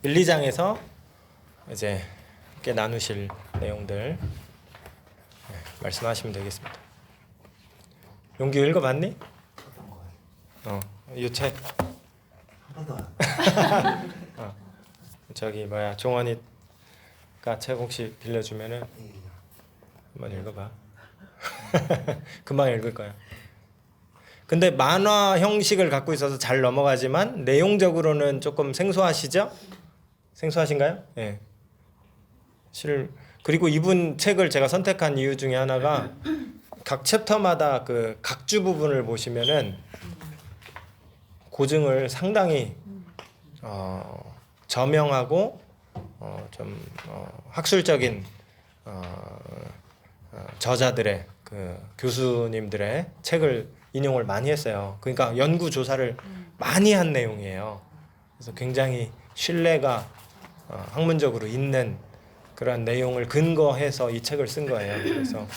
1, 2장에서 이제 함께 나누실 내용들 말씀하시면 되겠습니다. 용기 읽어봤니? 이 책. 한 번도 저기 뭐야 종원이가 책 혹시 빌려주면은 한번 읽어봐. 금방 읽을 거야. 근데 만화 형식을 갖고 있어서 잘 넘어가지만 내용적으로는 조금 생소하시죠? 생소하신가요? 예. 그리고 이분 책을 제가 선택한 이유 중에 하나가 각 챕터마다 그 각주 부분을 보시면은 고증을 상당히 저명하고 좀 학술적인 저자들의 그 교수님들의 책을 인용을 많이 했어요. 그러니까 연구 조사를 많이 한 내용이에요. 그래서 굉장히 신뢰가 학문적으로 있는 그런 내용을 근거해서 이 책을 쓴 거예요. 그래서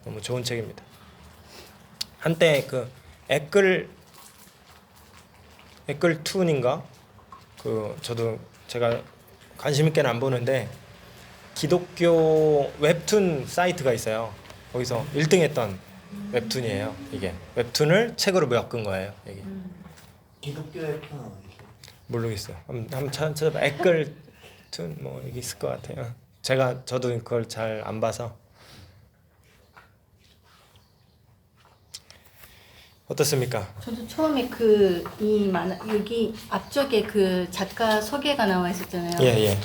너무 좋은 책입니다. 한때 그 애끌툰인가 그 저도 제가 관심 있게는 안 보는데 기독교 웹툰 사이트가 있어요. 거기서 1등했던 웹툰이에요. 이게 웹툰을 책으로 엮은 거예요. 이게 기독교의 편 어디? 모르겠어요. 한번 찾아봐. 애끌툰 뭐 이게 있을 것 같아요. 저도 그걸 잘 안 봐서. 어떻습니까? 저도 처음에 여기 앞쪽에 그 작가 소개가 나와 있었잖아요. 예.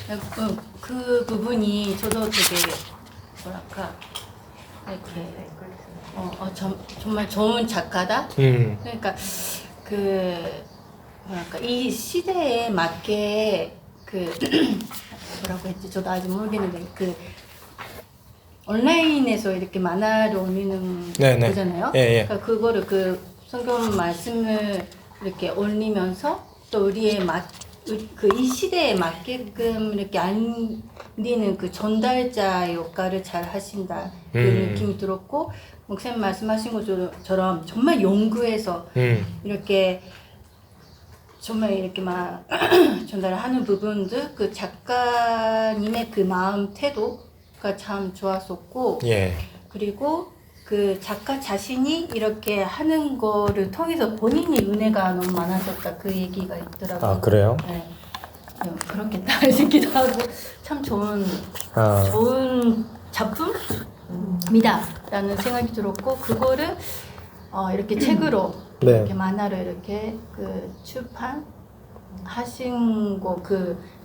그 부분이 저도 되게 뭐랄까 정말 좋은 작가다. 그러니까 뭐랄까 이 시대에 맞게 뭐라고 했지? 저도 아직 모르겠는데 온라인에서 이렇게 만화를 올리는 거잖아요. 예. 그러니까 그거를 성경 말씀을 이렇게 올리면서 또 우리의 이 시대에 맞게끔 이렇게 알리는 그 전달자 역할을 잘 하신다 이런 느낌이 들었고 목사님 말씀하신 것처럼 정말 연구해서 이렇게 정말 이렇게 막 전달하는 부분들 그 작가님의 그 마음 태도가 참 좋았었고 그리고 그 작가 자신이 이렇게 하는 거를 통해서 본인이 은혜가 너무 많아졌다 그 얘기가 있더라고요. 아 그래요? 네. 그렇겠다 싶기도 하고 참 좋은 작품이다라는 생각이 들었고 그거를 이렇게 책으로 이렇게 만화로 이렇게 출판하신 거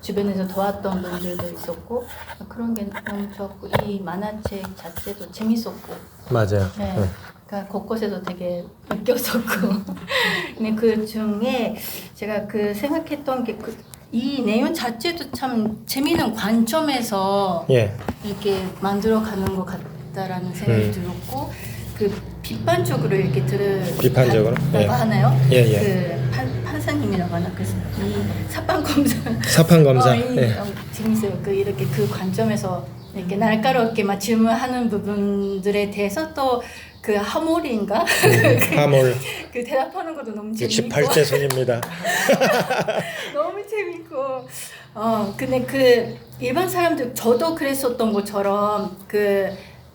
주변에서 도왔던 분들도 있었고 그런 게 너무 좋았고 이 만화책 자체도 재밌었고 맞아요. 네. 그러니까 곳곳에서 되게 웃겼었고 근데 그 중에 제가 생각했던 게 이 내용 자체도 참 재미있는 관점에서 이렇게 만들어가는 것 같다라는 생각이 들었고 비판적으로 이렇게 비판적으로 하나요? 예. 판사님이라고 하나 이 사판 검사 재밌어요. 이렇게 그 관점에서 이렇게 날카롭게 막 질문하는 부분들에 대해서 또 하몰인가? 하몰. 대답하는 것도 너무 재밌고 68제 손입니다. 너무 재밌고 근데 일반 사람들 저도 그랬었던 것처럼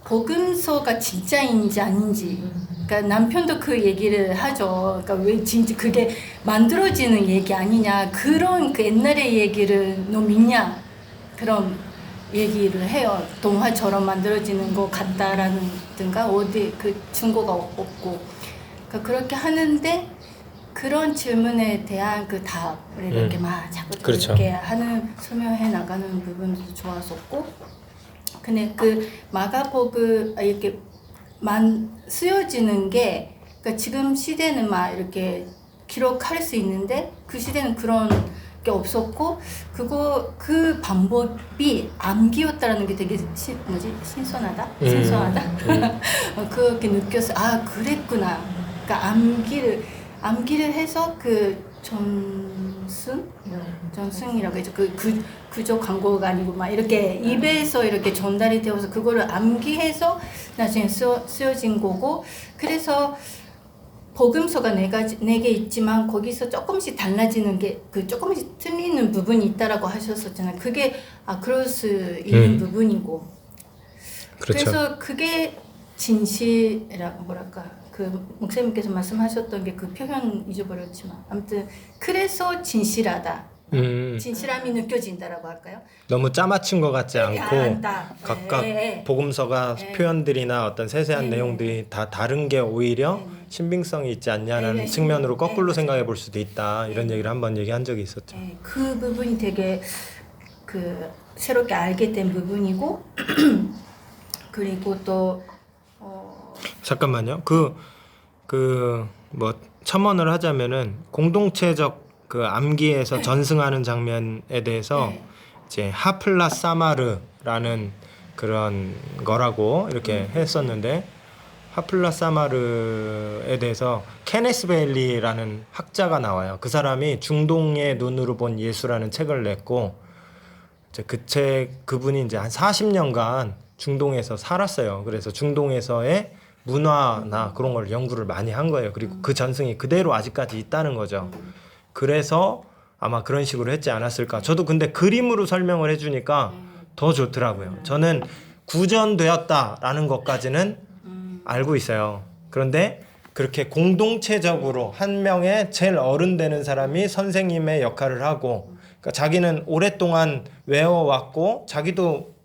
복음서가 진짜인지 아닌지 그러니까 남편도 그 얘기를 하죠. 그러니까 왜 진짜 그게 만들어지는 얘기 아니냐 그런 옛날의 얘기를 너 믿냐 그런 얘기를 해요. 동화처럼 만들어지는 것 같다라는든가 어디 증거가 없고 그러니까 그렇게 하는데 그런 질문에 대한 답을 이렇게 막 자꾸 이렇게 하는 설명해 나가는 부분도 좋았었고 근데 마가복음 이렇게 쓰여지는 게 그러니까 지금 시대는 막 이렇게 기록할 수 있는데 그 시대는 그런 게 없었고 그 방법이 암기였다라는 게 되게 신선하다. 그렇게 느꼈어. 아 그랬구나. 그러니까 암기를 해서 전승이라고 했죠. 그저 광고가 아니고 막 이렇게 입에서 이렇게 전달이 되어서 그거를 암기해서 나중에 쓰여진 거고 그래서 복음서가 네 개 있지만 거기서 조금씩 달라지는 게 그 조금씩 틀리는 부분이 있다라고 하셨었잖아요. 그게 그럴 수 있는 부분이고. 그렇죠. 그래서 그게 진실이라고 뭐랄까 그 목사님께서 말씀하셨던 게 그 표현 잊어버렸지만 아무튼 그래서 진실하다. 진실함이 느껴진다라고 할까요? 너무 짜맞춘 것 같지 않고 않다. 각각 네. 복음서가 네. 표현들이나 어떤 세세한 네. 내용들이 다 다른 게 오히려 네. 신빙성이 있지 않냐는 네. 측면으로 거꾸로 네. 생각해 볼 수도 있다. 이런 얘기를 한번 얘기한 적이 있었죠. 네, 그 부분이 되게 그 새롭게 알게 된 부분이고 그리고 또 잠깐만요. 뭐 첨언을 하자면은 공동체적 그 암기에서 전승하는 장면에 대해서 네. 이제 하플라사마르라는 그런 거라고 이렇게 했었는데 하플라사마르에 대해서 케네스 베일리라는 학자가 나와요. 그 사람이 중동의 눈으로 본 예수라는 책을 냈고 이제 그분이 이제 한 40년간 중동에서 살았어요. 그래서 중동에서의 문화나 그런 걸 연구를 많이 한 거예요. 그리고 그 전승이 그대로 아직까지 있다는 거죠. 그래서 아마 그런 식으로 했지 않았을까. 저도 근데 그림으로 설명을 해주니까 더 좋더라고요. 저는 구전되었다라는 것까지는 알고 있어요. 그런데 그렇게 공동체적으로 한 명의 제일 어른 되는 사람이 선생님의 역할을 하고, 그러니까 자기는 오랫동안 외워왔고 자기도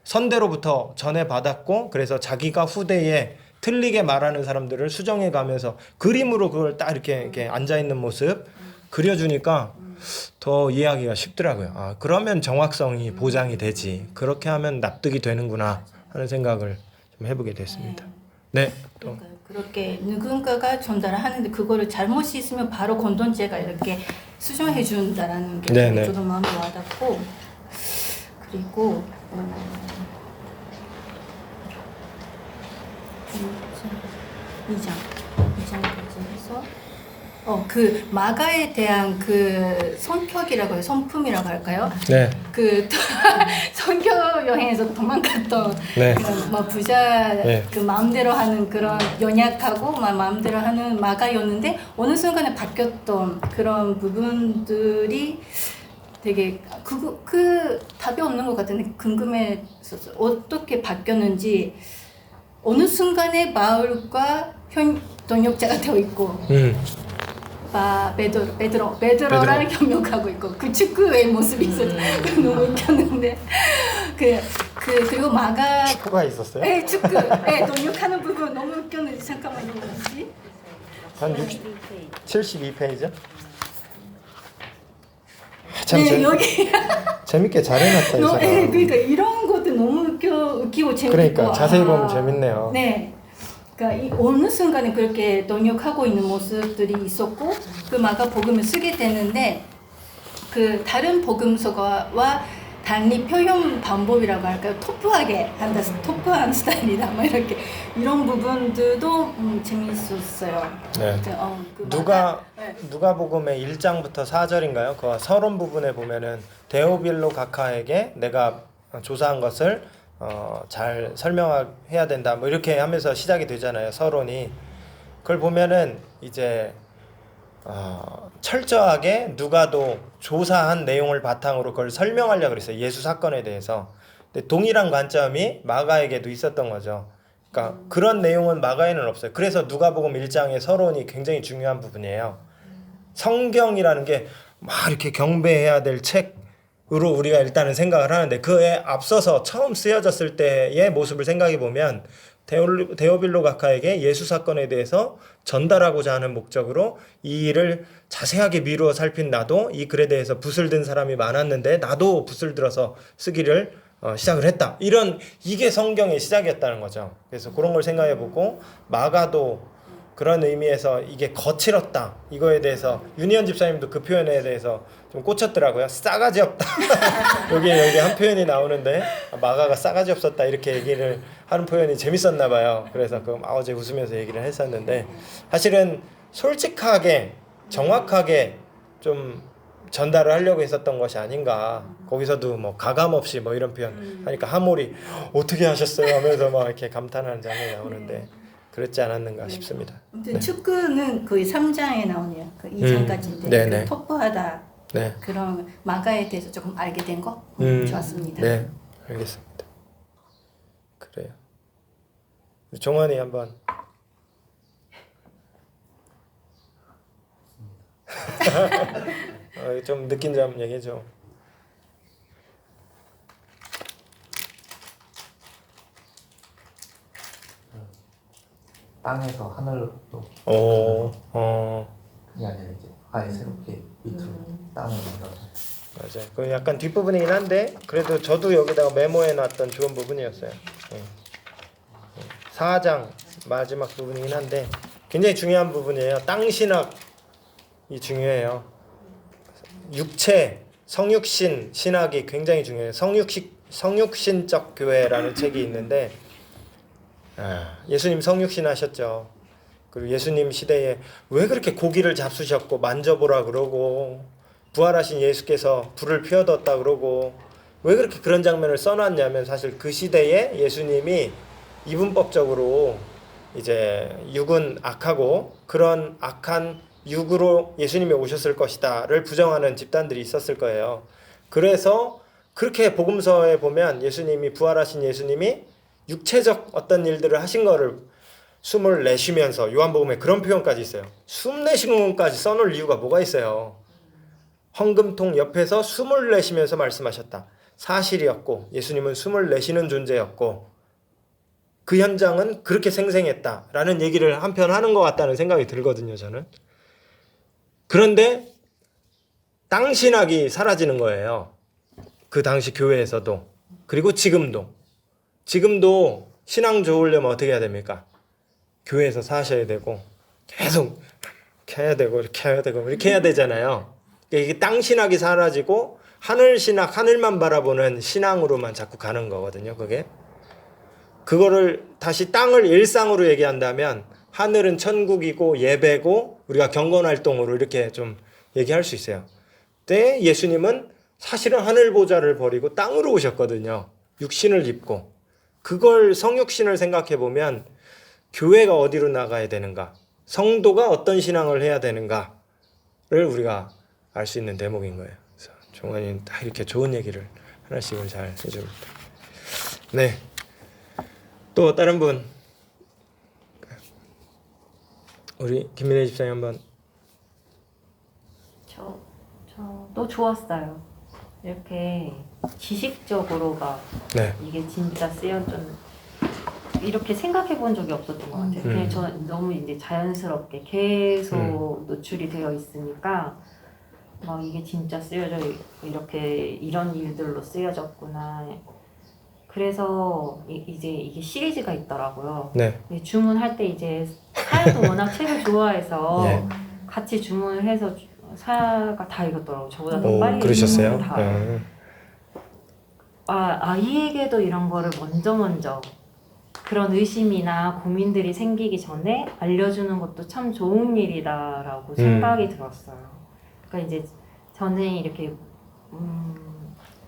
선대로부터 전해받았고, 그래서 자기가 후대에 틀리게 말하는 사람들을 수정해 가면서 그림으로 그걸 딱 이렇게 앉아 있는 모습 그려주니까 더 이해하기가 쉽더라고요. 그러면 정확성이 보장이 되지. 그렇게 하면 납득이 되는구나 하는 생각을 좀 해보게 됐습니다. 네. 또. 그렇게 누군가가 전달을 하는데 그거를 잘못이 있으면 바로 공동체가 이렇게 수정해 준다라는 게 네네. 저도 마음에 와닿고 그리고 2장까지 해서 그 마가에 대한 그 성격이라고 해요. 성품이라고 할까요? 네. 그 선교 여행에서 도망갔던 네. 그런 뭐 부자 네. 그 마음대로 하는 그런 연약하고 마음대로 하는 마가였는데 어느 순간에 바뀌었던 그런 부분들이 되게 그 답이 없는 것 같은데 궁금했었어. 어떻게 바뀌었는지 어느 순간에 바울과 동역자가 되어 있고 베드로랑 협력하고 있고 그 축구의 모습이 있어서 너무 웃겼는데 그리고 마가 축구가 있었어요? 네, 축구 동역하는 부분 너무 웃겼는데 잠깐만요 뭐지? 한 72페이지? 참 네 여기 재밌게 잘 해놨다 이 사람. 그러니까 이런 것도 너무 웃기고 재밌고 그러니까 자세히 보면 재밌네요. 네. 그러니까 어느 순간에 그렇게 동역하고 있는 모습들이 있었고 그 마가 복음을 쓰게 되는데 그 다른 복음서와 달리 표현 방법이라고 할까요? 터프하게 한다, 터프한 스타일이다, 막 이렇게 이런 부분들도 재밌었어요. 네. 그 누가복음의 1장부터 4절인가요? 그 서론 부분에 보면은 데오빌로 각하에게 내가 조사한 것을 잘 설명해야 된다. 뭐 이렇게 하면서 시작이 되잖아요. 서론이. 그걸 보면은 이제 철저하게 누가도 조사한 내용을 바탕으로 그걸 설명하려고 그랬어요. 예수 사건에 대해서. 근데 동일한 관점이 마가에게도 있었던 거죠. 그러니까 그런 내용은 마가에는 없어요. 그래서 누가복음 1장의 서론이 굉장히 중요한 부분이에요. 성경이라는 게 막 이렇게 경배해야 될 책으로 우리가 일단은 생각을 하는데 그에 앞서서 처음 쓰여졌을 때의 모습을 생각해 보면 데오빌로 각하에게 예수 사건에 대해서 전달하고자 하는 목적으로 이 일을 자세하게 미루어 살핀 나도 이 글에 대해서 붓을 든 사람이 많았는데 나도 붓을 들어서 쓰기를 시작을 했다. 이게 성경의 시작이었다는 거죠. 그래서 그런 걸 생각해 보고 마가도 그런 의미에서 이게 거칠었다. 이거에 대해서 윤희연 집사님도 그 표현에 대해서 좀 꽂혔더라고요. 싸가지 없다. 여기 한 표현이 나오는데 마가가 싸가지 없었다 이렇게 얘기를 하는 표현이 재밌었나 봐요. 그래서 어제 웃으면서 얘기를 했었는데 사실은 솔직하게 정확하게 좀 전달을 하려고 했었던 것이 아닌가. 거기서도 뭐 가감 없이 뭐 이런 표현 하니까 하모리 어떻게 하셨어요 하면서 막 이렇게 감탄하는 장면이 나오는데 그랬지 않았는가 싶습니다. 아무튼 축구는 거의 3장에 나오네요. 그 2장까지인데 네네. 그 터프하다 네. 그런 마가에 대해서 조금 알게 된 거 좋았습니다. 네, 알겠습니다. 그래요. 종환이 한번. 좀 느낀 점 얘기해줘. 땅에서 하늘로 그게 아니라 이제 아예 새롭게 밑으로 땅을 만들어. 맞아요. 그 약간 뒷부분이긴 한데 그래도 저도 여기다가 메모해놨던 좋은 부분이었어요. 4장 마지막 부분이긴 한데 굉장히 중요한 부분이에요. 땅 신학이 중요해요. 육체, 성육신 신학이 굉장히 중요해요. 성육신적 교회라는 책이 있는데 예수님 성육신 하셨죠. 그리고 예수님 시대에 왜 그렇게 고기를 잡수셨고 만져보라 그러고 부활하신 예수께서 불을 피워뒀다 그러고 왜 그렇게 그런 장면을 써놨냐면 사실 그 시대에 예수님이 이분법적으로 이제 육은 악하고 그런 악한 육으로 예수님이 오셨을 것이다를 부정하는 집단들이 있었을 거예요. 그래서 그렇게 복음서에 보면 예수님이 부활하신 예수님이 육체적 어떤 일들을 하신 거를 숨을 내쉬면서 요한복음에 그런 표현까지 있어요. 숨 내쉬는 것까지 써놓을 이유가 뭐가 있어요. 헌금통 옆에서 숨을 내쉬면서 말씀하셨다. 사실이었고 예수님은 숨을 내쉬는 존재였고 그 현장은 그렇게 생생했다라는 얘기를 한편 하는 것 같다는 생각이 들거든요. 저는. 그런데 땅 신학이 사라지는 거예요. 그 당시 교회에서도 그리고 지금도 신앙 좋으려면 어떻게 해야 됩니까? 교회에서 사셔야 되고 계속 해야 되고 이렇게 해야 되고 이렇게 해야 되잖아요. 이게 땅 신학이 사라지고 하늘 신학, 하늘만 바라보는 신앙으로만 자꾸 가는 거거든요. 그거를 다시 땅을 일상으로 얘기한다면 하늘은 천국이고 예배고 우리가 경건 활동으로 이렇게 좀 얘기할 수 있어요. 근데 예수님은 사실은 하늘 보좌를 버리고 땅으로 오셨거든요. 육신을 입고. 그걸 성육신을 생각해 보면 교회가 어디로 나가야 되는가, 성도가 어떤 신앙을 해야 되는가를 우리가 알 수 있는 대목인 거예요. 그래서 종환이는 다 이렇게 좋은 얘기를 하나씩은 잘 해줍니다. 네. 또 다른 분, 우리 김민혜 집사님 한번. 저도 좋았어요. 이렇게 지식적으로가 네. 이게 진짜 쓰여준 이렇게 생각해 본 적이 없었던 것 같아요. 그냥 저 너무 이제 자연스럽게 계속 노출이 되어 있으니까 막 이게 진짜 쓰여져 이렇게 이런 일들로 쓰여졌구나. 그래서 이제 이게 시리즈가 있더라고요. 네. 주문할 때 이제 사야도 워낙 책을 좋아해서 네. 같이 주문을 해서 사야가 다 읽었더라고요. 저보다 더 오, 빨리 그러셨어요? 읽는 다. 아이에게도 이런 거를 먼저 그런 의심이나 고민들이 생기기 전에 알려주는 것도 참 좋은 일이다라고 생각이 들었어요. 그러니까 이제 저는 이렇게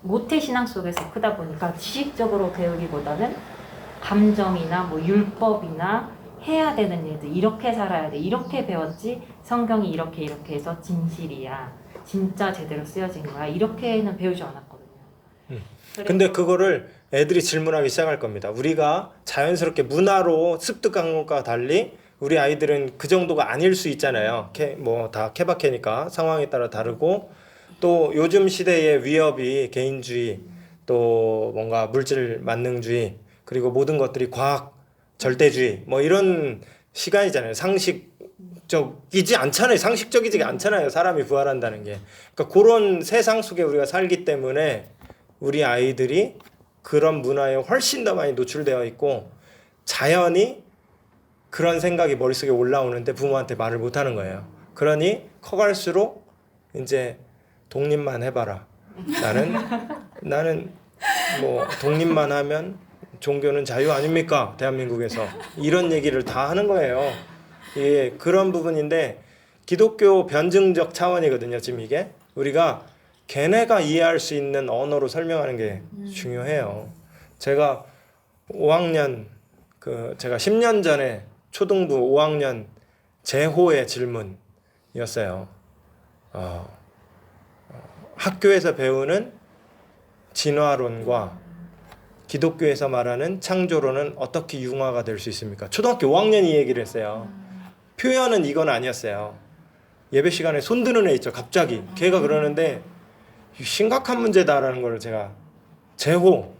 모태 신앙 속에서 크다 보니까 지식적으로 배우기보다는 감정이나 뭐 율법이나 해야 되는 일들, 이렇게 살아야 돼, 이렇게 배웠지, 성경이 이렇게 해서 진실이야, 진짜 제대로 쓰여진 거야, 이렇게는 배우지 않았거든요. 근데 그거를 애들이 질문하기 시작할 겁니다. 우리가 자연스럽게 문화로 습득한 것과 달리 우리 아이들은 그 정도가 아닐 수 있잖아요. 뭐 다 케바케니까 상황에 따라 다르고, 또 요즘 시대의 위협이 개인주의, 또 뭔가 물질 만능주의, 그리고 모든 것들이 과학 절대주의, 뭐 이런 시간이잖아요. 상식적이지 않잖아요. 상식적이지 않잖아요. 사람이 부활한다는 게. 그러니까 그런 세상 속에 우리가 살기 때문에 우리 아이들이 그런 문화에 훨씬 더 많이 노출되어 있고, 자연히 그런 생각이 머릿속에 올라오는데 부모한테 말을 못하는 거예요. 그러니 커갈수록 이제 독립만 해봐라. 나는 뭐 독립만 하면 종교는 자유 아닙니까? 대한민국에서 이런 얘기를 다 하는 거예요. 예, 그런 부분인데 기독교 변증적 차원이거든요. 지금 이게 우리가 걔네가 이해할 수 있는 언어로 설명하는 게 중요해요. 제가 5학년 제가 10년 전에 초등부 5학년 재호의 질문이었어요. 학교에서 배우는 진화론과 기독교에서 말하는 창조론은 어떻게 융화가 될 수 있습니까? 초등학교 5학년이 이 얘기를 했어요. 표현은 이건 아니었어요. 예배 시간에 손 드는 애 있죠. 갑자기 걔가 그러는데 심각한 문제다라는 걸 제가 재호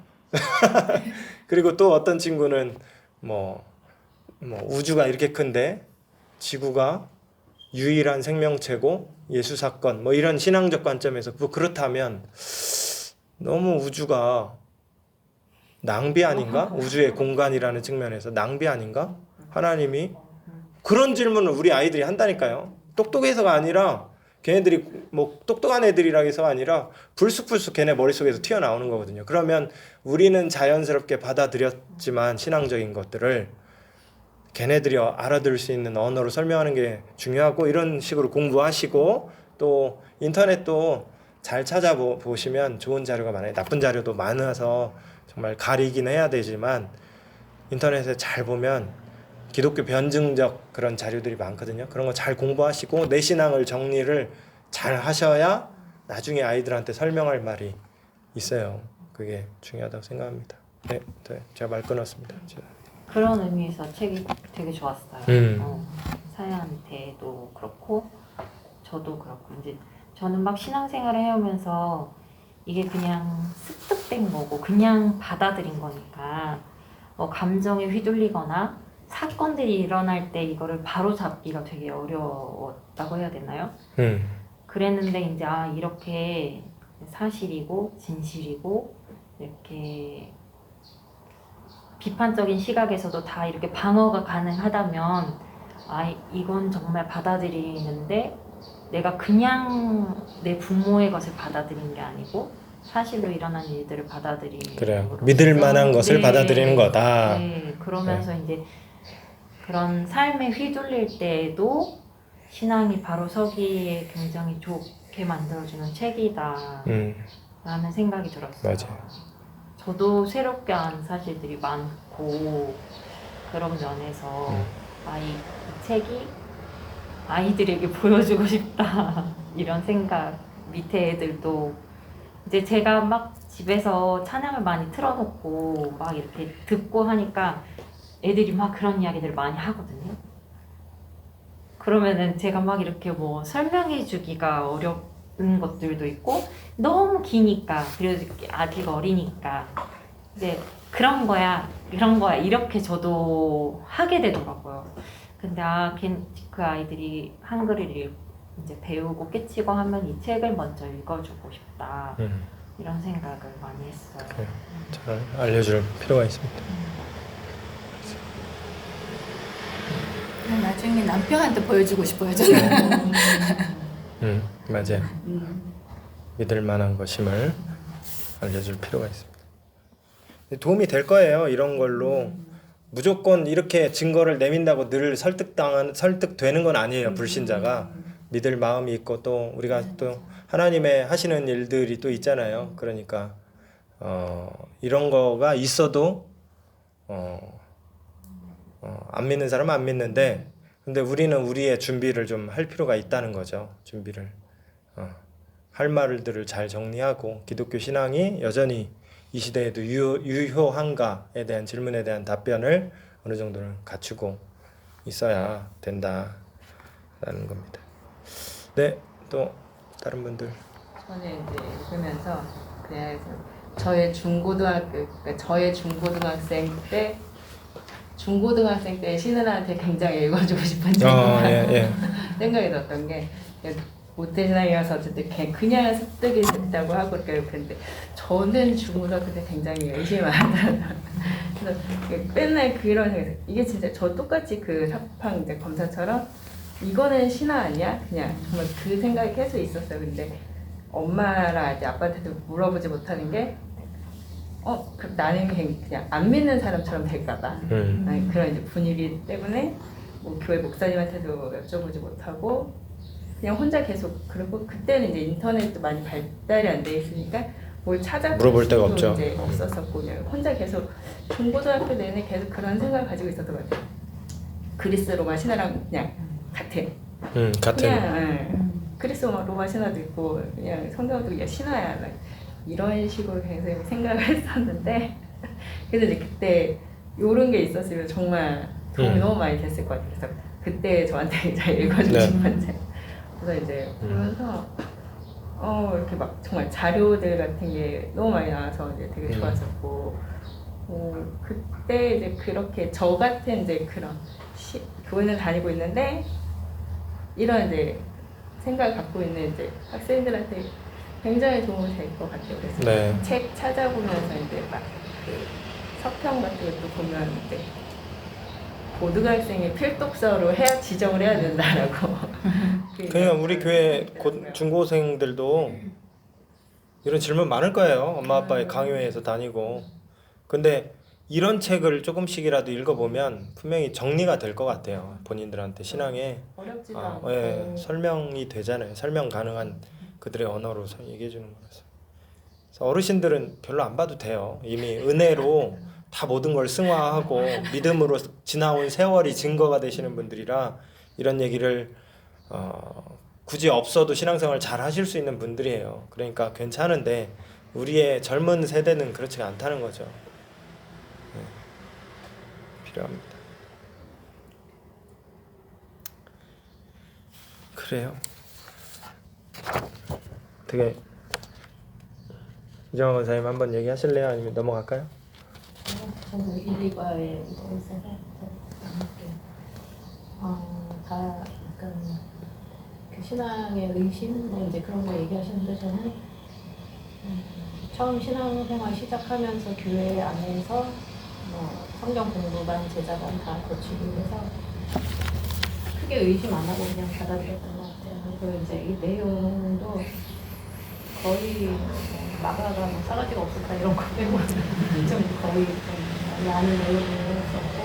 그리고 또 어떤 친구는 뭐 우주가 이렇게 큰데 지구가 유일한 생명체고 예수 사건 뭐 이런 신앙적 관점에서 그렇다면 너무 우주가 낭비 아닌가? 우주의 공간이라는 측면에서 낭비 아닌가? 하나님이 그런 질문을 우리 아이들이 한다니까요. 똑똑해서가 아니라 걔네들이 뭐 똑똑한 애들이라 해서가 아니라 불쑥불쑥 걔네 머릿속에서 튀어나오는 거거든요. 그러면 우리는 자연스럽게 받아들였지만 신앙적인 것들을 걔네들이 알아들을 수 있는 언어로 설명하는 게 중요하고 이런 식으로 공부하시고 또 인터넷도 잘 찾아보시면 좋은 자료가 많아요. 나쁜 자료도 많아서 정말 가리긴 해야 되지만 인터넷에 잘 보면 기독교 변증적 그런 자료들이 많거든요. 그런 거 잘 공부하시고 내 신앙을 정리를 잘 하셔야 나중에 아이들한테 설명할 말이 있어요. 그게 중요하다고 생각합니다. 네, 제가 말 끊었습니다. 그런 의미에서 책이 되게 좋았어요. 사연한테도 그렇고 저도 그렇고 이제 저는 막 신앙생활을 해오면서 이게 그냥 습득된 거고 그냥 받아들인 거니까 뭐 감정에 휘둘리거나 사건들이 일어날 때 이거를 바로 잡기가 되게 어려웠다고 해야 되나요? 그랬는데 이제 이렇게 사실이고 진실이고 이렇게 비판적인 시각에서도 다 이렇게 방어가 가능하다면 이건 정말 받아들이는데 내가 그냥 내 부모의 것을 받아들이는 게 아니고 사실로 일어난 일들을 받아들이는 그래요. 믿을 만한 것을 받아들이는 거다. 네, 그러면서 이제 그런 삶에 휘둘릴 때에도 신앙이 바로 서기에 굉장히 좋게 만들어주는 책이다 라는 생각이 들었어요. 맞아요. 저도 새롭게 안 사실들이 많고 그런 면에서 이 책이 아이들에게 보여주고 싶다 이런 생각. 밑에 애들도 이제 제가 막 집에서 찬양을 많이 틀어놓고 막 이렇게 듣고 하니까 애들이 막 그런 이야기들을 많이 하거든요. 그러면은 제가 막 이렇게 뭐 설명해 주기가 어려운 것들도 있고 너무 기니까 그리고 아직 어리니까 이제 그런 거야 이렇게 저도 하게 되더라고요. 근데 그 아이들이 한글을 이제 배우고 깨치고 하면 이 책을 먼저 읽어주고 싶다 이런 생각을 많이 했어요. 잘 알려줄 필요가 있습니다. 나중에 남편한테 보여주고 싶어요 저는. 맞아요. 믿을 만한 것임을 알려줄 필요가 있습니다. 도움이 될 거예요. 이런 걸로 무조건 이렇게 증거를 내민다고 늘 설득되는 건 아니에요. 불신자가 믿을 마음이 있고 또 우리가 또 하나님의 하시는 일들이 또 있잖아요. 그러니까 이런 거가 있어도 안 믿는 사람은 안 믿는데 근데 우리는 우리의 준비를 좀 할 필요가 있다는 거죠. 준비를 할 말들을 잘 정리하고 기독교 신앙이 여전히 이 시대에도 유효한가에 대한 질문에 대한 답변을 어느 정도는 갖추고 있어야 된다라는 겁니다. 네, 또 다른 분들. 저는 이제 읽으면서 그냥 저의 중고등학생 때 신은한테 굉장히 읽어주고 싶은 생각이 들었던 게 모태신앙이어서 어쨌든 그냥 습득이 됐다고 하고 그랬는데 저는 중고등학교 때 굉장히 열심히 하더라고요. 그래서 맨날 그런 생각이 이게 진짜 저 똑같이 그 사팡 이제 검사처럼 이거는 신화 아니야? 그냥 정말 그 생각이 계속 있었어요. 근데 엄마랑 이제 아빠한테도 물어보지 못하는 게 그럼 나는 그냥 안 믿는 사람처럼 될까봐 그런 이제 분위기 때문에 뭐 교회 목사님한테도 여쭤보지 못하고 그냥 혼자 계속 그러고 그때는 이제 인터넷도 많이 발달이 안 돼 있으니까 뭘 물어볼 데가 없죠. 이제 없었었고 그냥 혼자 계속 중고등학교 내내 계속 그런 생각을 가지고 있었던 것 같아요. 그리스 로마 신화랑 그냥 같아. 같은. 그냥 그리스 로마 신화도 있고 그냥 성경도 그냥 신화야. 이런 식으로 계속 생각을 했었는데 그래서 이제 그때 요런 게 있었으면 정말 도움이 너무 많이 됐을 것 같아요. 그래서 그때 저한테 잘 읽어주신 건데 그래서 이제 보면서 이렇게 막 정말 자료들 같은 게 너무 많이 나와서 이제 되게 좋았었고 그때 이제 그렇게 저 같은 이제 그런 교회를 다니고 있는데 이런 이제 생각을 갖고 있는 이제 학생들한테 굉장히 도움이 될 것 같아요. 그래서 네. 책 찾아보면서 이제 막 그 서평 같은 것도 보면 이제 고등학생이 필독서로 지정을 해야 된다라고. 그냥 우리 교회 중고생들도 이런 질문 많을 거예요. 엄마 아빠의 강요에서 다니고. 근데 이런 책을 조금씩이라도 읽어보면 분명히 정리가 될 것 같아요. 본인들한테 신앙에 어렵지도 않고. 설명이 되잖아요. 설명 가능한 그들의 언어로 얘기해 주는 거라서. 그래서 어르신들은 별로 안 봐도 돼요. 이미 은혜로 다 모든 걸 승화하고 믿음으로 지나온 세월이 증거가 되시는 분들이라 이런 얘기를 굳이 없어도 신앙생활 잘 하실 수 있는 분들이에요. 그러니까 괜찮은데 우리의 젊은 세대는 그렇지 않다는 거죠. 필요합니다. 그래요. 되게 이정환 권사님 한번 얘기하실래요? 아니면 넘어갈까요? 저는 1, 2과에 있어서 다 약간 그 신앙의 의심 뭐 이제 그런 거 얘기하시는데 저는 처음 신앙생활 시작하면서 교회 안에서 뭐 성경 공부반 제자반 다 거치고 해서 크게 의심 안 하고 그냥 받아들였던 것 같아요. 그리고 이제 이 내용도 거의 마가가 뭐 싸가지가 없었다 이런 거 빼고는 좀 거의 좀 많은 내용이었었고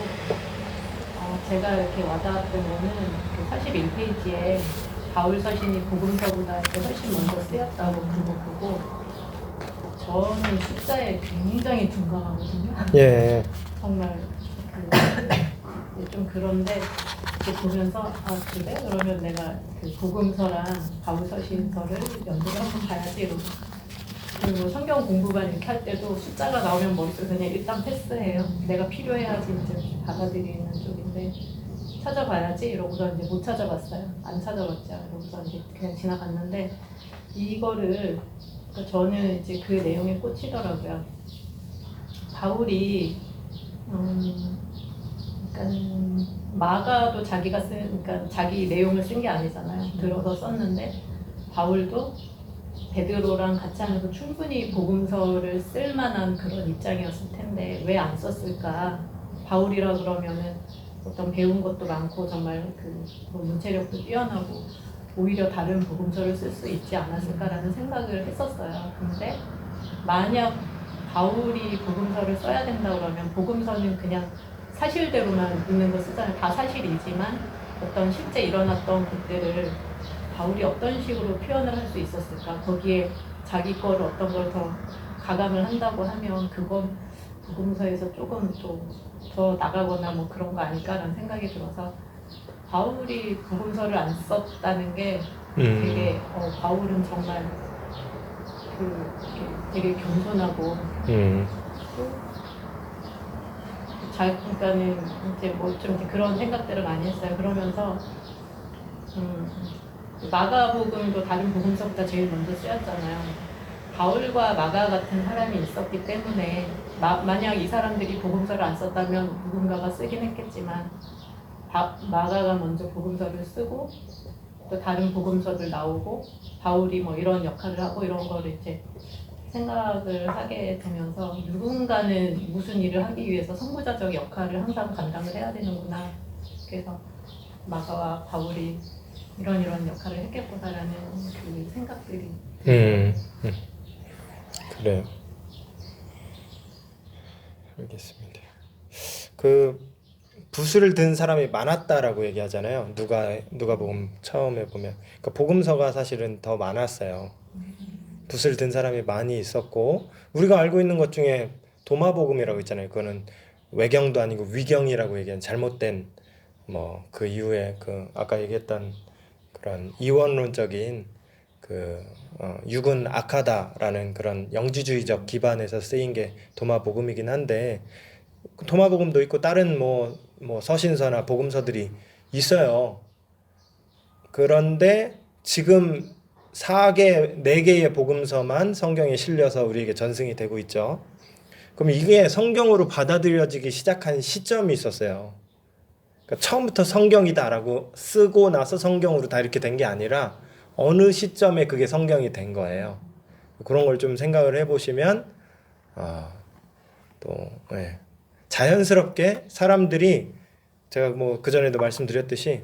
제가 이렇게 와닿았던 거는 그 41페이지에 바울 서신이 복음서보다 이렇게 훨씬 먼저 쓰였다고 그거 보고 저는 숫자에 굉장히 둔감하거든요. 예. 정말 좀 그런데 이렇게 보면서 그래? 그러면 내가 그 복음서랑 바울 서신서를 연구를 한번 봐야지 이러고 그리고 성경 공부반 이렇게 할 때도 숫자가 나오면 머릿속에 그냥 일단 패스해요. 내가 필요해야지 이제 받아들이는 쪽인데 찾아봐야지 이러고서 이제 못 찾아봤어요. 안 찾아봤죠. 이러고서 이제 그냥 지나갔는데 이거를 그러니까 저는 이제 그 내용에 꽂히더라고요. 바울이 그러니까 마가도 자기가 그러니까 자기 내용을 쓴 게 아니잖아요. 들어서 썼는데 바울도 베드로랑 같이 하면서 충분히 복음서를 쓸 만한 그런 입장이었을 텐데 왜 안 썼을까? 바울이라 그러면은 어떤 배운 것도 많고 정말 그 문체력도 뛰어나고 오히려 다른 복음서를 쓸 수 있지 않았을까라는 생각을 했었어요. 근데 만약 바울이 복음서를 써야 된다 그러면 복음서는 그냥 사실대로만 있는 거 쓰잖아요. 다 사실이지만 어떤 실제 일어났던 것들을 바울이 어떤 식으로 표현을 할 수 있었을까? 거기에 자기 거를 어떤 걸 더 가감을 한다고 하면 그건 복음서에서 조금 또 더 나가거나 뭐 그런 거 아닐까라는 생각이 들어서 바울이 복음서를 안 썼다는 게 되게 바울은 정말 되게 겸손하고 그러니까는 이제 뭐 좀 그런 생각들을 많이 했어요. 그러면서 마가복음도 다른 복음서보다 제일 먼저 쓰였잖아요. 바울과 마가 같은 사람이 있었기 때문에 만약 이 사람들이 복음서를 안 썼다면 누군가가 쓰긴 했겠지만 마가가 먼저 복음서를 쓰고 또 다른 복음서들 나오고 바울이 뭐 이런 역할을 하고 이런 거를 이제 생각을 하게 되면서 누군가는 무슨 일을 하기 위해서 선구자적 역할을 항상 감당을 해야 되는구나. 그래서 마가와 바울이 이런 역할을 했겠구나라는 그 생각들이 그래요. 알겠습니다. 그 붓을 든 사람이 많았다라고 얘기하잖아요. 누가복음 처음에 보면 그러니까 복음서가 사실은 더 많았어요. 붓을 든 사람이 많이 있었고 우리가 알고 있는 것 중에 도마복음이라고 있잖아요. 그거는 외경도 아니고 위경이라고 얘기하는 잘못된 뭐 그 이후에 그 아까 얘기했던 그런 이원론적인 육은 악하다라는 그런 영지주의적 기반에서 쓰인 게 도마복음이긴 한데, 도마복음도 있고 다른 뭐 서신서나 복음서들이 있어요. 그런데 지금 4개의 복음서만 성경에 실려서 우리에게 전승이 되고 있죠. 그럼 이게 성경으로 받아들여지기 시작한 시점이 있었어요. 그러니까 처음부터 성경이다라고 쓰고 나서 성경으로 다 이렇게 된 게 아니라 어느 시점에 그게 성경이 된 거예요. 그런 걸 좀 생각을 해보시면 예. 자연스럽게 사람들이, 제가 뭐 그전에도 말씀드렸듯이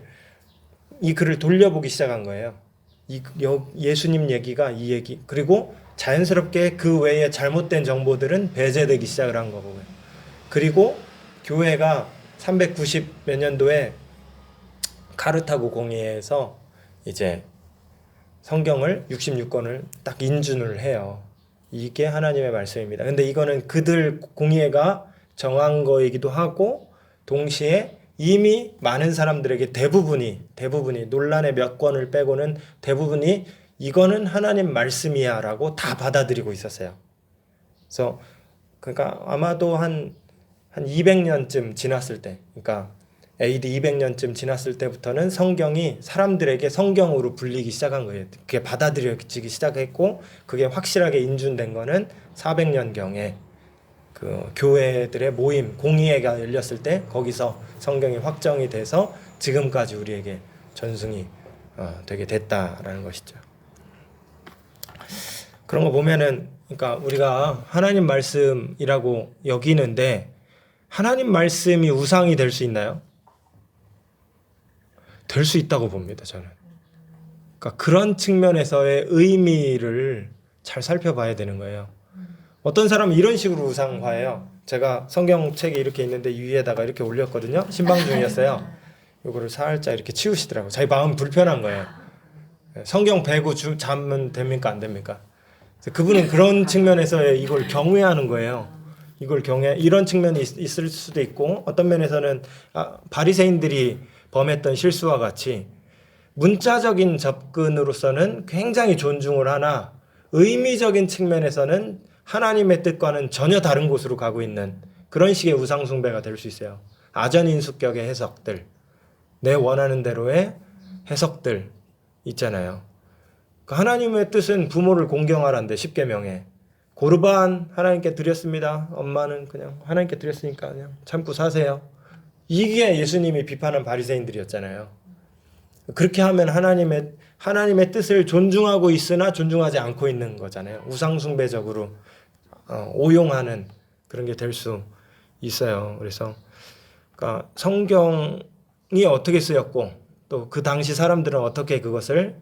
이 글을 돌려보기 시작한 거예요. 예수님 얘기가 이 얘기, 그리고 자연스럽게 그 외에 잘못된 정보들은 배제되기 시작을 한 거고요. 그리고 교회가 390 몇 년도에 카르타고 공의회에서 이제 성경을 66권을 딱 인준을 해요. 이게 하나님의 말씀입니다. 근데 이거는 그들 공의회가 정한 거이기도 하고, 동시에 이미 많은 사람들에게 대부분이 논란의 몇 권을 빼고는 대부분이 이거는 하나님 말씀이야 라고 다 받아들이고 있었어요. 그래서 그러니까 아마도 한 200년쯤 지났을 때, 그러니까 AD 200년쯤 지났을 때부터는 성경이 사람들에게 성경으로 불리기 시작한 거예요. 그게 받아들여지기 시작했고, 그게 확실하게 인준된 거는 400년경에 그 교회들의 모임, 공의회가 열렸을 때 거기서 성경이 확정이 돼서 지금까지 우리에게 전승이 되게 됐다라는 것이죠. 그런 거 보면은, 그러니까 우리가 하나님 말씀이라고 여기는데 하나님 말씀이 우상이 될 수 있나요? 될 수 있다고 봅니다, 저는. 그러니까 그런 측면에서의 의미를 잘 살펴봐야 되는 거예요. 어떤 사람은 이런 식으로 우상화해요. 제가 성경책이 이렇게 있는데 위에다가 이렇게 올렸거든요. 신방 중이었어요. 요거를 살짝 이렇게 치우시더라고요. 자기 마음 불편한 거예요. 성경 베고 자면 됩니까? 안 됩니까? 그분은 그런 측면에서 이걸 경외하는 거예요. 이런 측면이 있을 수도 있고, 어떤 면에서는 바리새인들이 범했던 실수와 같이 문자적인 접근으로서는 굉장히 존중을 하나 의미적인 측면에서는 하나님의 뜻과는 전혀 다른 곳으로 가고 있는 그런 식의 우상 숭배가 될 수 있어요. 아전인수격의 해석들, 내 원하는 대로의 해석들 있잖아요. 하나님의 뜻은 부모를 공경하라는데 10계명에 고르반 하나님께 드렸습니다. 엄마는 그냥 하나님께 드렸으니까 그냥 참고 사세요. 이게 예수님이 비판한 바리새인들이었잖아요. 그렇게 하면 하나님의 뜻을 존중하고 있으나 존중하지 않고 있는 거잖아요. 우상숭배적으로 오용하는 그런 게 될 수 있어요. 그래서 그러니까 성경이 어떻게 쓰였고 또 그 당시 사람들은 어떻게 그것을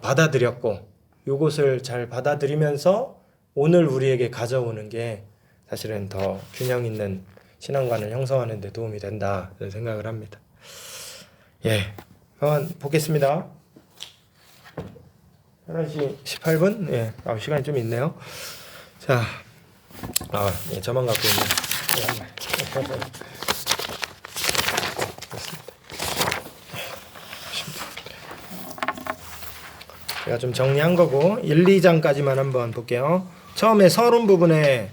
받아들였고, 이것을 잘 받아들이면서 오늘 우리에게 가져오는 게 사실은 더 균형 있는 신앙관을 형성하는 데 도움이 된다 이런 생각을 합니다. 예, 한번 보겠습니다. 11시 18분? 예, 시간이 좀 있네요. 자, 예, 저만 갖고 있네. 제가 좀 정리한 거고 1, 2장까지만 한번 볼게요. 처음에 서론 부분에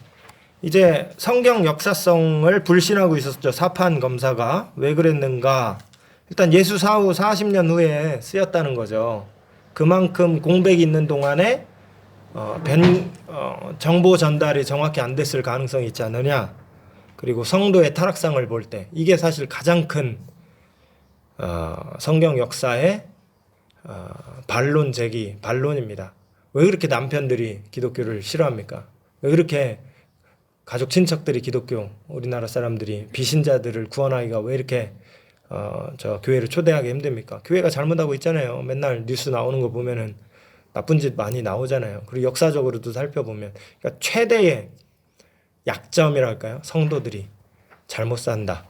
이제 성경 역사성을 불신하고 있었죠. 사판 검사가 왜 그랬는가? 일단 예수 사후 40년 후에 쓰였다는 거죠. 그만큼 공백이 있는 동안에 정보 전달이 정확히 안 됐을 가능성이 있지 않느냐. 그리고 성도의 타락상을 볼 때 이게 사실 가장 큰 성경 역사의 반론입니다. 왜 그렇게 남편들이 기독교를 싫어합니까? 왜 그렇게 가족 친척들이 기독교, 우리나라 사람들이 비신자들을 구원하기가 왜 이렇게 저 교회를 초대하기 힘듭니까? 교회가 잘못하고 있잖아요. 맨날 뉴스 나오는 거 보면은 나쁜 짓 많이 나오잖아요. 그리고 역사적으로도 살펴보면, 그러니까 최대의 약점이랄까요? 성도들이 잘못 산다,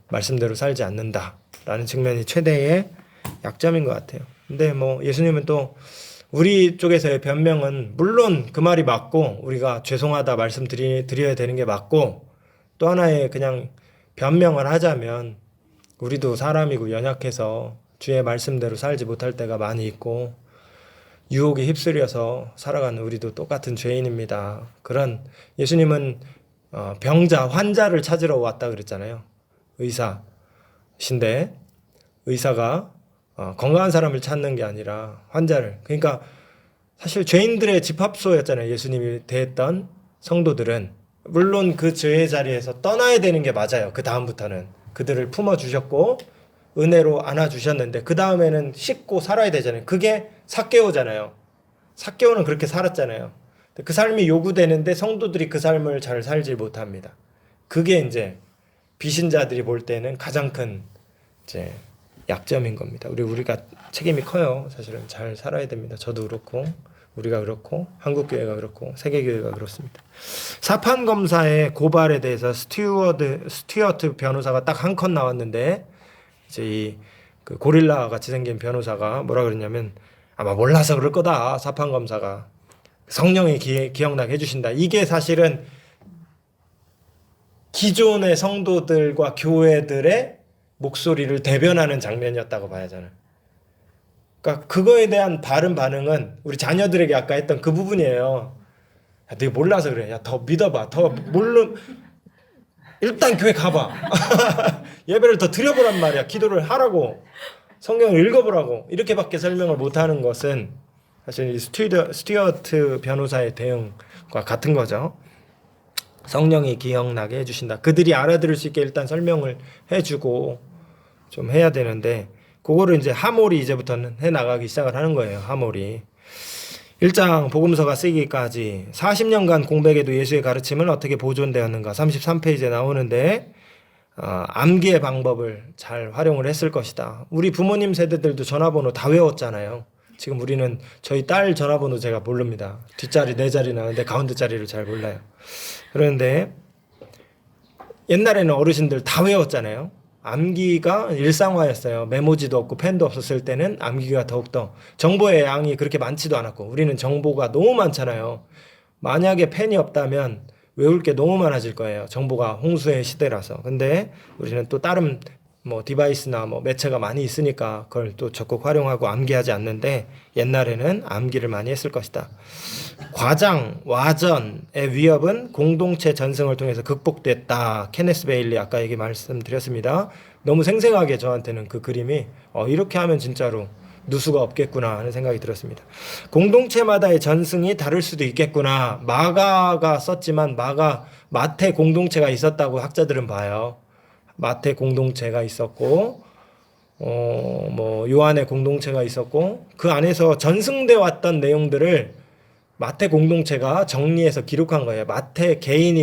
말씀대로 살지 않는다라는 측면이 최대의 약점인 것 같아요. 근데 뭐 예수님은 또 우리 쪽에서의 변명은 물론 그 말이 맞고 우리가 죄송하다 말씀드려야 되는 게 맞고, 또 하나의 그냥 변명을 하자면 우리도 사람이고 연약해서 주의 말씀대로 살지 못할 때가 많이 있고 유혹에 휩쓸려서 살아가는 우리도 똑같은 죄인입니다. 그런 예수님은 병자, 환자를 찾으러 왔다 그랬잖아요. 의사신데 의사가 건강한 사람을 찾는 게 아니라 환자를. 그러니까 사실 죄인들의 집합소였잖아요. 예수님이 대했던 성도들은. 물론 그 죄의 자리에서 떠나야 되는 게 맞아요. 그 다음부터는 그들을 품어주셨고 은혜로 안아주셨는데 그 다음에는 씻고 살아야 되잖아요. 그게 삭개오잖아요. 삭개오는 그렇게 살았잖아요. 그 삶이 요구되는데 성도들이 그 삶을 잘 살지 못합니다. 그게 이제 비신자들이 볼 때는 가장 큰 이제 약점인 겁니다. 우리가 책임이 커요. 사실은 잘 살아야 됩니다. 저도 그렇고 우리가 그렇고 한국교회가 그렇고 세계교회가 그렇습니다. 사판 검사의 고발에 대해서 스튜어트 변호사가 딱 한 컷 나왔는데 이제 그 고릴라 같이 생긴 변호사가 뭐라 그러냐면 아마 몰라서 그럴 거다. 사판 검사가 성령이 기억나게 해주신다. 이게 사실은 기존의 성도들과 교회들의 목소리를 대변하는 장면이었다고 봐야잖아요. 그러니까 그거에 대한 바른 반응은 우리 자녀들에게 아까 했던 그 부분이에요. 야, 너 몰라서 그래. 야, 더 믿어봐. 더 일단 교회 가봐. 예배를 더 드려보란 말이야. 기도를 하라고. 성경을 읽어보라고. 이렇게밖에 설명을 못하는 것은 사실 이 스튜어트 변호사의 대응과 같은 거죠. 성령이 기억나게 해주신다. 그들이 알아들을 수 있게 일단 설명을 해주고 좀 해야 되는데 그거를 이제 하몰이 이제부터는 해나가기 시작을 하는 거예요. 하몰이 1장 복음서가 쓰기까지 40년간 공백에도 예수의 가르침은 어떻게 보존되었는가 33페이지에 나오는데 암기의 방법을 잘 활용을 했을 것이다. 우리 부모님 세대들도 전화번호 다 외웠잖아요. 지금 우리는 저희 딸 전화번호 제가 모릅니다. 뒷자리 4자리 나오는데 가운데 자리를 잘 몰라요. 그런데 옛날에는 어르신들 다 외웠잖아요. 암기가 일상화였어요. 메모지도 없고 펜도 없었을 때는 암기가 더욱더 정보의 양이 그렇게 많지도 않았고 우리는 정보가 너무 많잖아요. 만약에 펜이 없다면 외울 게 너무 많아질 거예요. 정보가 홍수의 시대라서. 근데 우리는 또 다른 뭐 디바이스나 뭐 매체가 많이 있으니까 그걸 또 적극 활용하고 암기하지 않는데 옛날에는 암기를 많이 했을 것이다. 과장, 와전의 위협은 공동체 전승을 통해서 극복됐다. 케네스 베일리 아까 얘기 말씀드렸습니다. 너무 생생하게 저한테는 그 그림이 이렇게 하면 진짜로 누수가 없겠구나 하는 생각이 들었습니다. 공동체마다의 전승이 다를 수도 있겠구나. 마가가 썼지만 마태 공동체가 있었다고 학자들은 봐요. 마태 공동체가 있었고 뭐 요한의 공동체가 있었고 그 안에서 전승돼 왔던 내용들을 마태 공동체가 정리해서 기록한 거예요. 마태 개인이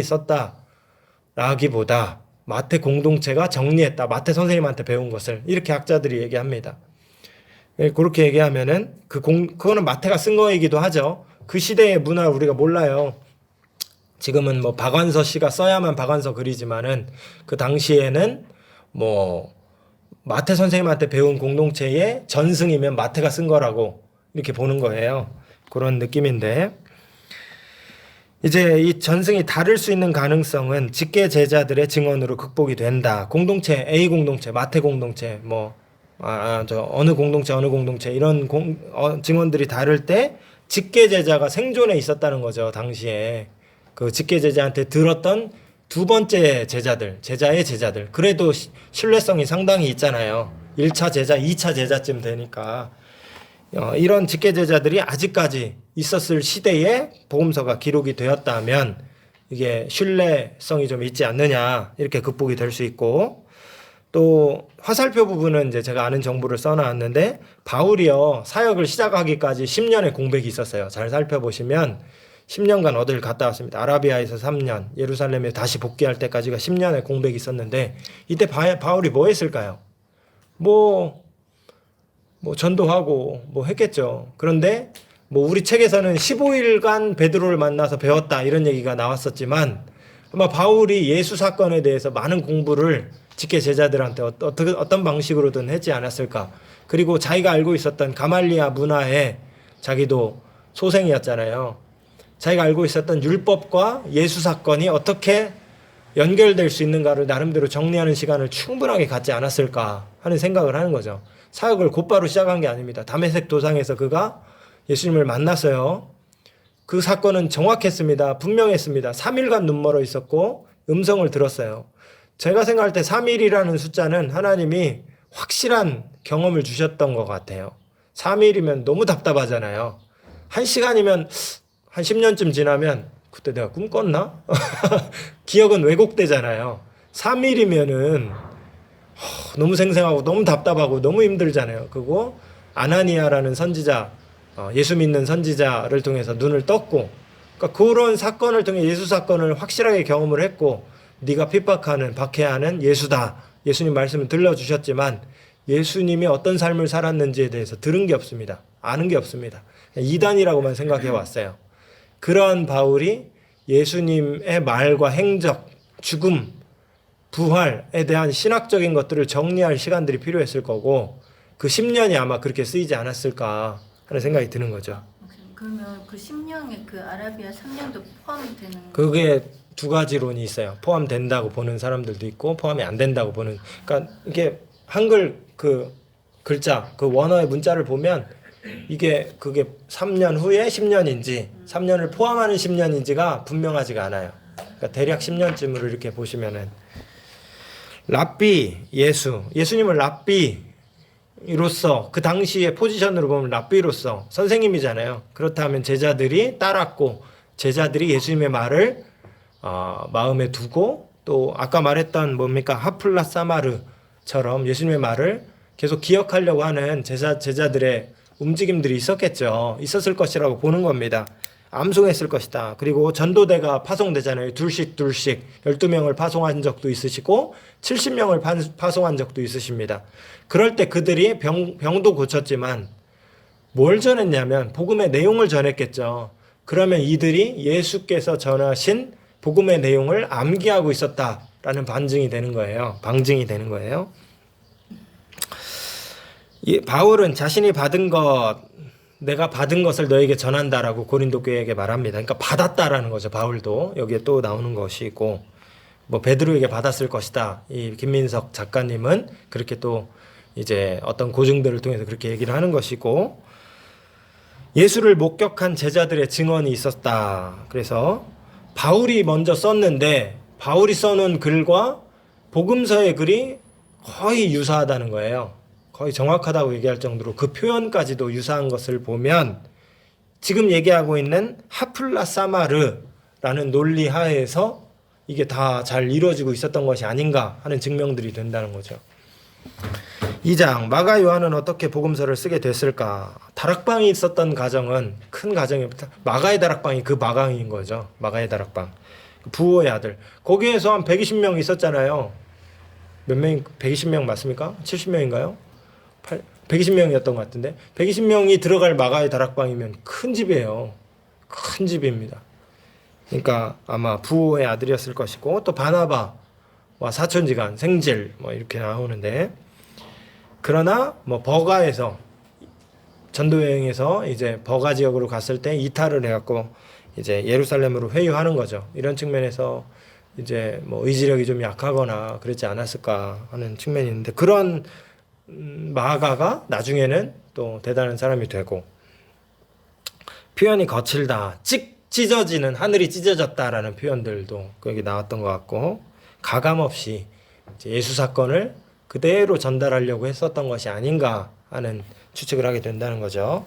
썼다라기보다 마태 공동체가 정리했다. 마태 선생님한테 배운 것을 이렇게 학자들이 얘기합니다. 그렇게 얘기하면은 그거는 마태가 쓴 거이기도 하죠. 그 시대의 문화 우리가 몰라요. 지금은 뭐 박완서 씨가 써야만 박완서 글이지만은 그 당시에는 뭐 마태 선생님한테 배운 공동체의 전승이면 마태가 쓴 거라고 이렇게 보는 거예요. 그런 느낌인데 이제 이 전승이 다를 수 있는 가능성은 직계 제자들의 증언으로 극복이 된다. 공동체 A 공동체, 마태 공동체, 뭐 어느 공동체 이런 증언들이 다를 때 직계 제자가 생존해 있었다는 거죠. 당시에 그 직계 제자한테 들었던 두 번째 제자의 제자들 그래도 신뢰성이 상당히 있잖아요. 1차 제자, 2차 제자쯤 되니까 이런 직계 제자들이 아직까지 있었을 시대에 복음서가 기록이 되었다면 이게 신뢰성이 좀 있지 않느냐 이렇게 극복이 될 수 있고 또 화살표 부분은 이제 제가 아는 정보를 써놨는데 바울이요 사역을 시작하기까지 10년의 공백이 있었어요. 잘 살펴보시면 10년간 어딜 갔다 왔습니다. 아라비아에서 3년, 예루살렘에 다시 복귀할 때까지가 10년의 공백이 있었는데 이때 바울이 뭐 했을까요? 뭐 전도하고 뭐 했겠죠. 그런데 뭐 우리 책에서는 15일간 베드로를 만나서 배웠다 이런 얘기가 나왔었지만 아마 바울이 예수 사건에 대해서 많은 공부를 직계 제자들한테 어떤 방식으로든 했지 않았을까. 그리고 자기가 알고 있었던 가말리아 문화에 자기도 소생이었잖아요. 자기가 알고 있었던 율법과 예수 사건이 어떻게 연결될 수 있는가를 나름대로 정리하는 시간을 충분하게 갖지 않았을까 하는 생각을 하는 거죠. 사역을 곧바로 시작한 게 아닙니다. 다메섹 도상에서 그가 예수님을 만났어요. 그 사건은 정확했습니다. 분명했습니다. 3일간 눈멀어 있었고 음성을 들었어요. 제가 생각할 때 3일이라는 숫자는 하나님이 확실한 경험을 주셨던 것 같아요. 3일이면 너무 답답하잖아요. 1시간이면 한 10년쯤 지나면 그때 내가 꿈 꿨나? 기억은 왜곡되잖아요. 3일이면은 너무 생생하고 너무 답답하고 너무 힘들잖아요. 그리고 아나니아라는 선지자, 예수 믿는 선지자를 통해서 눈을 떴고, 그러니까 그런 사건을 통해 예수 사건을 확실하게 경험을 했고, 네가 핍박하는 박해하는 예수다. 예수님 말씀을 들려주셨지만 예수님이 어떤 삶을 살았는지에 대해서 들은 게 없습니다. 아는 게 없습니다. 이단이라고만 생각해 왔어요. 그러한 바울이 예수님의 말과 행적, 죽음, 부활에 대한 신학적인 것들을 정리할 시간들이 필요했을 거고 그 10년이 아마 그렇게 쓰이지 않았을까 하는 생각이 드는 거죠. 그러면 그 10년에 그 아라비아 3년도 포함되는 그게 두 가지론이 있어요. 포함된다고 보는 사람들도 있고 포함이 안 된다고 보는. 그러니까 이게 한글 그 글자 그 원어의 문자를 보면 이게 그게 3년 후에 10년인지 3년을 포함하는 10년인지가 분명하지가 않아요. 그러니까 대략 10년쯤으로 이렇게 보시면은 랍비 예수님을 랍비로서 그 당시의 포지션으로 보면 랍비로서 선생님이잖아요. 그렇다면 제자들이 따랐고 제자들이 예수님의 말을 마음에 두고 또 아까 말했던 뭡니까 하플라 사마르처럼 예수님의 말을 계속 기억하려고 하는 제자들의 움직임들이 있었겠죠. 있었을 것이라고 보는 겁니다. 암송했을 것이다. 그리고 전도대가 파송되잖아요. 둘씩 12명을 파송한 적도 있으시고 70명을 파송한 적도 있으십니다. 그럴 때 그들이 병도 고쳤지만 뭘 전했냐면 복음의 내용을 전했겠죠. 그러면 이들이 예수께서 전하신 복음의 내용을 암기하고 있었다라는 방증이 되는 거예요. 바울은 자신이 받은 것, 내가 받은 것을 너에게 전한다라고 고린도 교회에게 말합니다. 그러니까 받았다라는 거죠. 바울도 여기에 또 나오는 것이고, 뭐 베드로에게 받았을 것이다. 이 김민석 작가님은 그렇게 또 이제 어떤 고증들을 통해서 그렇게 얘기를 하는 것이고, 예수를 목격한 제자들의 증언이 있었다. 그래서 바울이 먼저 썼는데 바울이 써놓은 글과 복음서의 글이 거의 유사하다는 거예요. 거의 정확하다고 얘기할 정도로 그 표현까지도 유사한 것을 보면 지금 얘기하고 있는 하플라 사마르라는 논리 하에서 이게 다 잘 이루어지고 있었던 것이 아닌가 하는 증명들이 된다는 거죠. 2장 마가 요한은 어떻게 복음서를 쓰게 됐을까? 다락방이 있었던 가정은 큰 가정입니다. 마가의 다락방이 그 마강인 거죠. 마가의 다락방. 부호의 아들. 거기에서 한 120명 있었잖아요. 몇 명? 120명 맞습니까? 70명인가요? 120명이었던 것 같은데 120명이 들어갈 마가의 다락방이면 큰 집이에요. 큰 집입니다. 그러니까 아마 부호의 아들이었을 것이고 또 바나바와 사촌지간 생질 뭐 이렇게 나오는데 그러나 뭐 버가에서 전도 여행에서 이제 버가 지역으로 갔을 때 이탈을 해갖고 이제 예루살렘으로 회유하는 거죠. 이런 측면에서 이제 뭐 의지력이 좀 약하거나 그랬지 않았을까 하는 측면이 있는데 그런 마가가 나중에는 또 대단한 사람이 되고 표현이 거칠다, 찢어지는 하늘이 찢어졌다라는 표현들도 여기 나왔던 것 같고 가감 없이 예수 사건을 그대로 전달하려고 했었던 것이 아닌가 하는 추측을 하게 된다는 거죠.